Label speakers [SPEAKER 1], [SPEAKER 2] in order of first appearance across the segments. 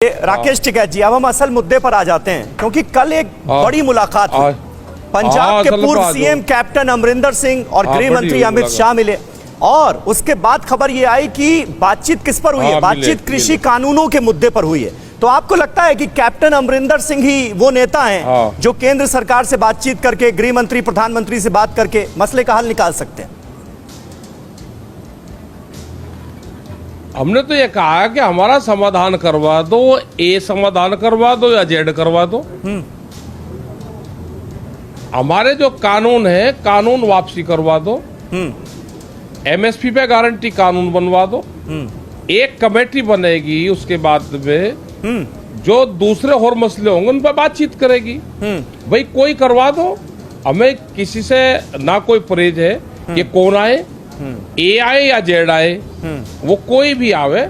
[SPEAKER 1] राकेश टिकैत जी, अब हम असल मुद्दे पर आ जाते हैं, क्योंकि कल एक बड़ी मुलाकात हुई। पंजाब के पूर्व सीएम कैप्टन अमरिंदर सिंह और गृह मंत्री अमित शाह मिले और उसके बाद खबर ये आई कि बातचीत किस पर हुई है? बातचीत कृषि कानूनों के मुद्दे पर हुई है। तो आपको लगता है कि कैप्टन अमरिंदर सिंह ही वो नेता हैं जो केंद्र सरकार से बातचीत करके, गृह मंत्री प्रधानमंत्री से बात करके मसले का हल निकाल सकते हैं?
[SPEAKER 2] हमने तो ये कहा है कि हमारा समाधान करवा दो, ए समाधान करवा दो या जेड करवा दो। हमारे जो कानून है, कानून वापसी करवा दो। एमएसपी पे गारंटी कानून बनवा दो। एक कमेटी बनेगी, उसके बाद में जो दूसरे और मसले होंगे उन पर बातचीत करेगी। भाई कोई करवा दो, हमें किसी से ना कोई परहेज है कि कौन आए, ए आए या जेड आए, वो कोई भी आवे।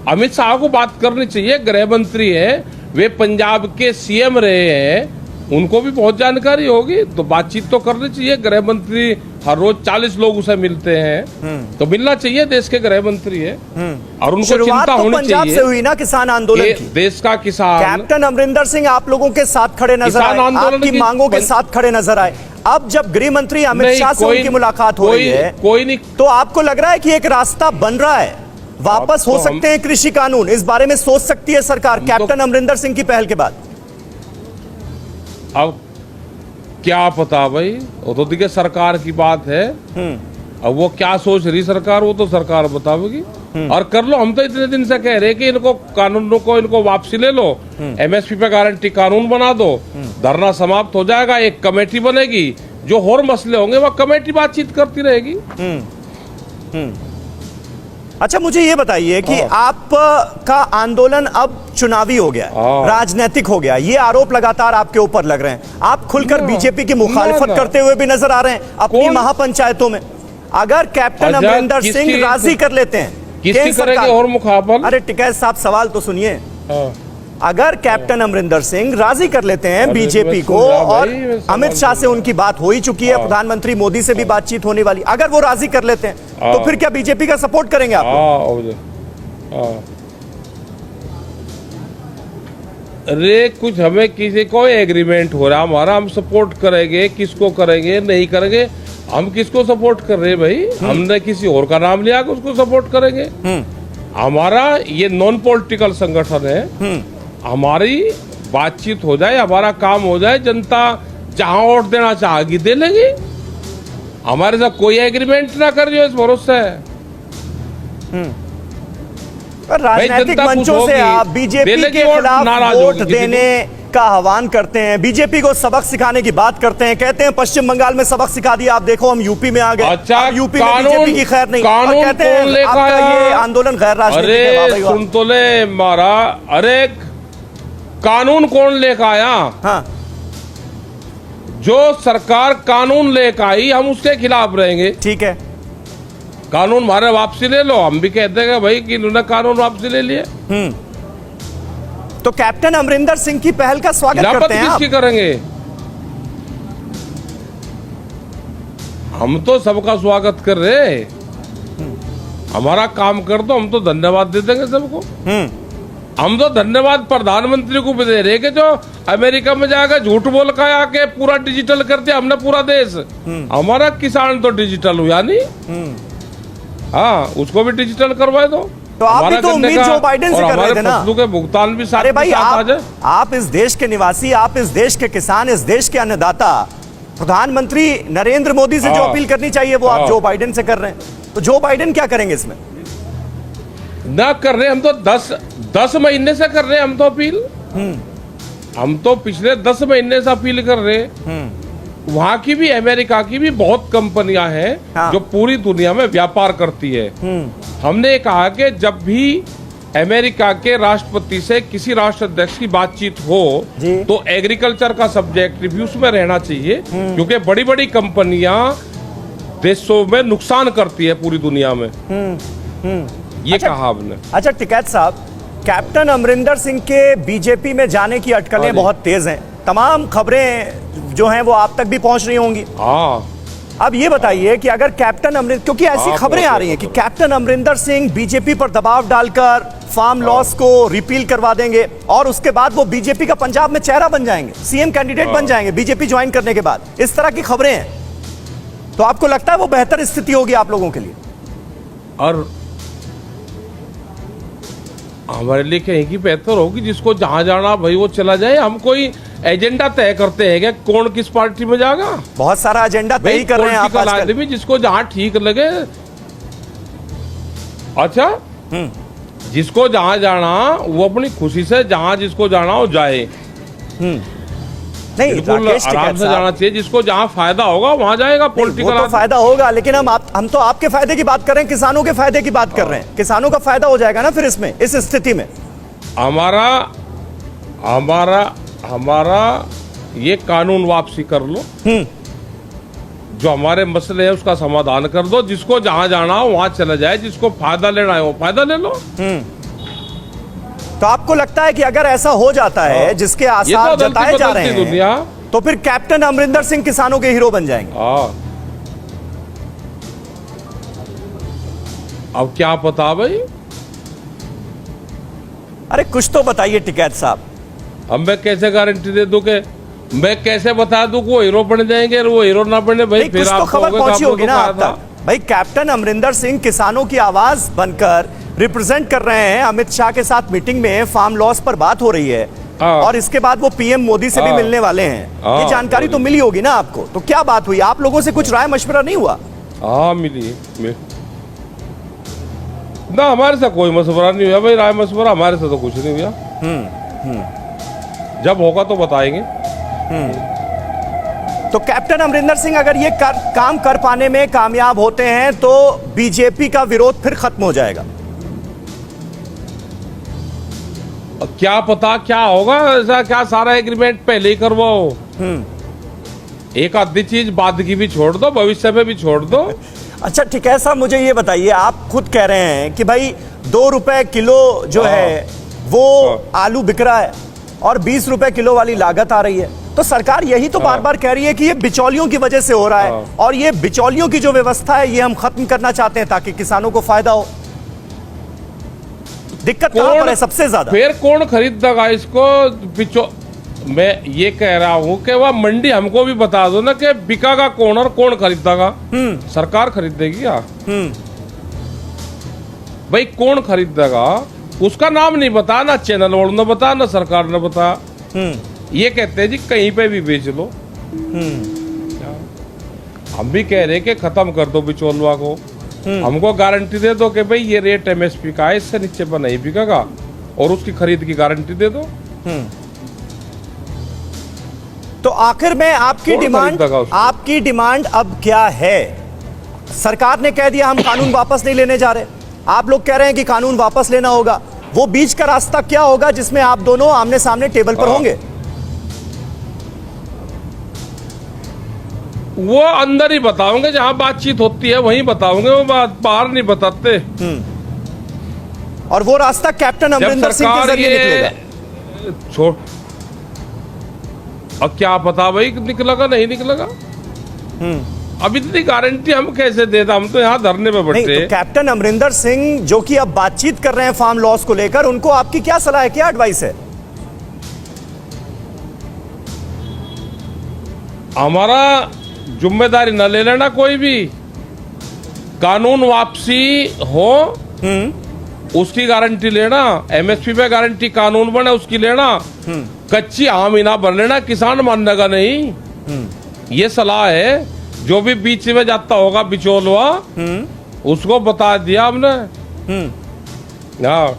[SPEAKER 2] अमित शाह को बात करनी चाहिए, गृह मंत्री है, वे पंजाब के सीएम रहे हैं, उनको भी बहुत जानकारी होगी, तो बातचीत तो करनी चाहिए। गृह मंत्री हर रोज 40 लोग उसे मिलते हैं, तो मिलना चाहिए। देश के गृह मंत्री है और उनको चिंता होनी
[SPEAKER 1] पंजाब
[SPEAKER 2] चाहिए।
[SPEAKER 1] से हुई ना किसान आंदोलन की।
[SPEAKER 2] देश का किसान
[SPEAKER 1] कैप्टन अमरिंदर सिंह आप लोगों के साथ खड़े नजर आए, आपकी मांगों के साथ खड़े नजर आए। अब जब गृह मंत्री अमित शाह से उनकी मुलाकात हो रही है,
[SPEAKER 2] कोई नहीं,
[SPEAKER 1] तो आपको लग रहा है कि एक रास्ता बन रहा है, वापस हो सकते हैं कृषि कानून? इस बारे में सोच सकती है सरकार कैप्टन अमरिंदर सिंह की पहल के बाद?
[SPEAKER 2] अब क्या पता भाई, वो तो देखिए सरकार की बात है। अब वो क्या सोच रही सरकार, वो तो सरकार बतावेगी। और कर लो, हम तो इतने दिन से कह रहे कि इनको कानूनों को इनको वापसी ले लो, एमएसपी पे गारंटी कानून बना दो, धरना समाप्त हो जाएगा। एक कमेटी बनेगी, जो और मसले होंगे वह कमेटी बातचीत करती रहेगी।
[SPEAKER 1] अच्छा, मुझे ये बताइए कि आपका आंदोलन अब चुनावी हो गया, राजनीतिक हो गया, ये आरोप लगातार आपके ऊपर लग रहे हैं। आप खुलकर बीजेपी की मुखालिफत करते हुए भी नजर आ रहे हैं अपनी महापंचायतों में। अगर कैप्टन अमरिंदर सिंह राजी कर लेते हैं,
[SPEAKER 2] किसकी करेंगे और मुखाबल?
[SPEAKER 1] अरे टिकैत साहब, सवाल तो सुनिए। अगर कैप्टन अमरिंदर सिंह राजी कर लेते हैं बीजेपी को, और अमित शाह से उनकी बात हो ही चुकी है, प्रधानमंत्री मोदी से भी बातचीत होने वाली, अगर वो राजी कर लेते हैं, तो फिर क्या बीजेपी का सपोर्ट करेंगे आप?
[SPEAKER 2] अरे कुछ हमें किसी को एग्रीमेंट हो रहा हमारा, हम सपोर्ट करेंगे, किसको करेंगे नहीं करेंगे? हम किसको सपोर्ट कर रहे हैं भाई? हमने किसी और का नाम लिया कि उसको सपोर्ट करेंगे? हमारा ये नॉन पॉलिटिकल संगठन है, हमारी बातचीत हो जाए, हमारा काम हो जाए, जनता जहां वोट देना चाहेगी दे लेगी। हमारे साथ कोई एग्रीमेंट ना कर जो इस भरोसे है।
[SPEAKER 1] राजनीतिक मंचों से आप बीजेपी के खिलाफ वोट देने का आह्वान करते हैं, बीजेपी को सबक सिखाने की बात करते हैं, कहते हैं पश्चिम बंगाल में सबक सिखा दिया, आप देखो हम यूपी में आ गए।
[SPEAKER 2] अच्छा,
[SPEAKER 1] यूपी में बीजेपी की खैर नहीं, और कहते हैं आपका ये आंदोलन गैर राजनीतिक है।
[SPEAKER 2] सुन तो ले मारा, अरे कानून कौन लेकर आया? हाँ,
[SPEAKER 1] जो
[SPEAKER 2] सरकार कानून लेकर आई हम उसके खिलाफ रहेंगे।
[SPEAKER 1] ठीक है,
[SPEAKER 2] कानून हमारे वापसी ले लो, हम भी कहते हैं भाई कि इन्होंने कानून वापसी ले लिए।
[SPEAKER 1] तो कैप्टन अमरिंदर सिंह की पहल का स्वागत करते हैं आप?
[SPEAKER 2] किसकी करेंगे? हम तो सबका स्वागत कर रहे, हमारा काम कर दो, हम तो धन्यवाद दे देंगे सबको। हम तो धन्यवाद प्रधानमंत्री को भी दे रहे कि जो अमेरिका में जाकर झूठ बोल कर आके पूरा डिजिटल कर दिया हमने पूरा देश। हमारा किसान तो डिजिटल हुआ नहीं, हाँ उसको भी डिजिटल करवा दो।
[SPEAKER 1] तो आप भी तो उम्मीद जो बाइडेन से कर रहे थे ना?
[SPEAKER 2] के भुगतान भी साथ।
[SPEAKER 1] अरे भाई, आप इस देश के निवासी, आप इस देश के किसान, इस देश के अन्नदाता, प्रधानमंत्री नरेंद्र मोदी से जो अपील करनी चाहिए वो आप जो बाइडेन से कर रहे हैं। तो जो बाइडेन क्या करेंगे इसमें?
[SPEAKER 2] ना कर रहे, हम तो 10 महीने से कर रहे हैं हम तो अपील। हम तो पिछले 10 महीने से अपील कर रहे हैं। वहाँ की भी, अमेरिका की भी बहुत कंपनियां हैं जो पूरी दुनिया में व्यापार करती है। हमने कहा कि जब भी अमेरिका के राष्ट्रपति से किसी राष्ट्र अध्यक्ष की बातचीत हो तो एग्रीकल्चर का सब्जेक्ट भी उसमें रहना चाहिए, क्योंकि बड़ी बड़ी कंपनियां देशों में नुकसान करती है पूरी दुनिया में। ये कहा हमने। अच्छा
[SPEAKER 1] टिकैत साहब, कैप्टन अमरिंदर सिंह के बीजेपी में जाने की अटकलें बहुत तेज हैं, तमाम खबरें जो हैं वो आप तक भी पहुंच रही होंगी। अब ये बताइए कि अगर कैप्टन अमरिंदर, क्योंकि ऐसी खबरें आ रही हैं कि कैप्टन अमरिंदर सिंह बीजेपी पर दबाव डालकर फार्म लॉस को रिपील करवा देंगे और उसके बाद वो बीजेपी का पंजाब में चेहरा बन जाएंगे, सीएम कैंडिडेट बन जाएंगे बीजेपी ज्वाइन करने के बाद। इस तरह की खबरें हैं, तो आपको लगता है वो बेहतर स्थिति होगी आप लोगों के लिए?
[SPEAKER 2] और हमारे लिए कहीं की बेहतर होगी, जिसको जहां जाना भाई वो चला जाए। हम कोई एजेंडा तय करते हैं क्या कौन किस पार्टी में जाएगा?
[SPEAKER 1] बहुत सारा एजेंडा तय कर रहे हैं आप आजकल।
[SPEAKER 2] भी जिसको जहां ठीक लगे। अच्छा, जिसको जहां जाना वो अपनी खुशी से जहां जिसको जाना हो जाए।
[SPEAKER 1] नहीं,
[SPEAKER 2] बिल्कुल आराम से जाना चाहिए। जिसको जहां फायदा होगा वहां जाएगा। पॉलिटिकल
[SPEAKER 1] तो फायदा होगा, लेकिन हम तो आपके फायदे की बात कर रहे हैं, किसानों के फायदे की बात कर रहे हैं। किसानों का फायदा हो जाएगा ना फिर इसमें, इस स्थिति में।
[SPEAKER 2] हमारा ये कानून वापसी कर लो, जो हमारे मसले है उसका समाधान कर दो। जिसको जहां जाना हो वहां चला जाए, जिसको फायदा लेना है वो फायदा ले लो।
[SPEAKER 1] तो आपको लगता है कि अगर ऐसा हो जाता है जिसके आसार जताए जा रहे हैं, तो फिर कैप्टन अमरिंदर सिंह किसानों के हीरो बन जाएंगे?
[SPEAKER 2] अब क्या पता भाई।
[SPEAKER 1] अरे कुछ तो बताइए टिकैत साहब।
[SPEAKER 2] अब मैं कैसे गारंटी दे दूं कि मैं कैसे बता दूं कि वो हीरो बन जाएंगे और वो हीरो ना बने भाई? फिर
[SPEAKER 1] आपको खबर पहुंची होगी ना आप तक भाई। कैप्टन अमरिंदर सिंह किसानों की आवाज बनकर रिप्रेजेंट कर रहे हैं। अमित शाह के साथ मीटिंग में फार्म लॉस पर बात हो रही है और इसके बाद वो पीएम मोदी से भी मिलने वाले हैं। ये जानकारी तो मिली होगी ना आपको? तो क्या बात हुई, आप लोगों से कुछ राय मशवरा नहीं हुआ?
[SPEAKER 2] मिली ना, हमारे साथ कोई मशवरा नहीं हुआ भाई। राय मशवरा हमारे साथ तो कुछ नहीं हुआ। जब होगा तो बताएंगे।
[SPEAKER 1] तो कैप्टन अमरिंदर सिंह अगर ये काम कर पाने में कामयाब होते हैं तो बीजेपी का विरोध फिर खत्म हो जाएगा?
[SPEAKER 2] क्या पता क्या होगा। ऐसा क्या सारा एग्रीमेंट पहले ही करवाओ। एक आधी चीज बाद की भी छोड़ दो, भविष्य में भी छोड़ दो।
[SPEAKER 1] अच्छा ठीक है साहब, मुझे ये बताइए, आप खुद कह रहे हैं कि भाई 2 रुपए किलो जो है वो आलू बिक रहा है और 20 रुपए किलो वाली लागत आ रही है। तो सरकार यही तो बार बार कह रही है कि ये बिचौलियों की वजह से हो रहा है और ये बिचौलियों की जो व्यवस्था है ये हम खत्म करना चाहते हैं ताकि किसानों को फायदा हो। दिक्कत कहां पर है सबसे ज्यादा? फिर
[SPEAKER 2] कौन खरीदेगा इसको? मैं ये कह रहा हूं कि वह मंडी हमको भी बता दो ना कि बिकागा कौन और कौन खरीदेगा। सरकार खरीदेगी क्या भाई? कौन खरीदेगा उसका नाम नहीं बता, ना चैनल वालों ने बता, ना सरकार ने बता। ये कहते हैं जी कहीं पे भी बेच लो। हम भी कह रहे हैं कि खत्म कर दो बिचौलवा को। हमको गारंटी दे दो कि भाई ये रेट एमएसपी का है, इससे नीचे पर नहीं बिकेगा और उसकी खरीद की गारंटी दे दो।
[SPEAKER 1] तो आखिर में आपकी डिमांड अब क्या है? सरकार ने कह दिया हम कानून वापस नहीं लेने जा रहे, आप लोग कह रहे हैं कि कानून वापस लेना होगा। वो बीच का रास्ता क्या होगा जिसमें आप दोनों आमने सामने टेबल पर होंगे?
[SPEAKER 2] वो अंदर ही बताओगे, जहां बातचीत होती है वहीं बताओगे, वो बात बाहर नहीं बताते।
[SPEAKER 1] और वो रास्ता कैप्टन अमरिंदर सिंह के जरिए निकलेगा।
[SPEAKER 2] छोड़, अब क्या पता भाई निकलेगा नहीं निकलेगा। अब इतनी गारंटी हम कैसे देता? हम तो यहाँ धरने पे बैठे।
[SPEAKER 1] तो कैप्टन अमरिंदर सिंह जो कि अब बातचीत कर रहे हैं फार्म लॉस को लेकर, उनको आपकी क्या सलाह है, क्या एडवाइस है?
[SPEAKER 2] हमारा जिम्मेदारी न ले लेना कोई भी। कानून वापसी हो उसकी गारंटी लेना, एमएसपी पे गारंटी कानून बने उसकी लेना, कच्ची हामी ना बन लेना, किसान मानने का नहीं। ये सलाह है। जो भी बीच में जाता होगा बिचौलवा उसको बता दिया हमने। हाँ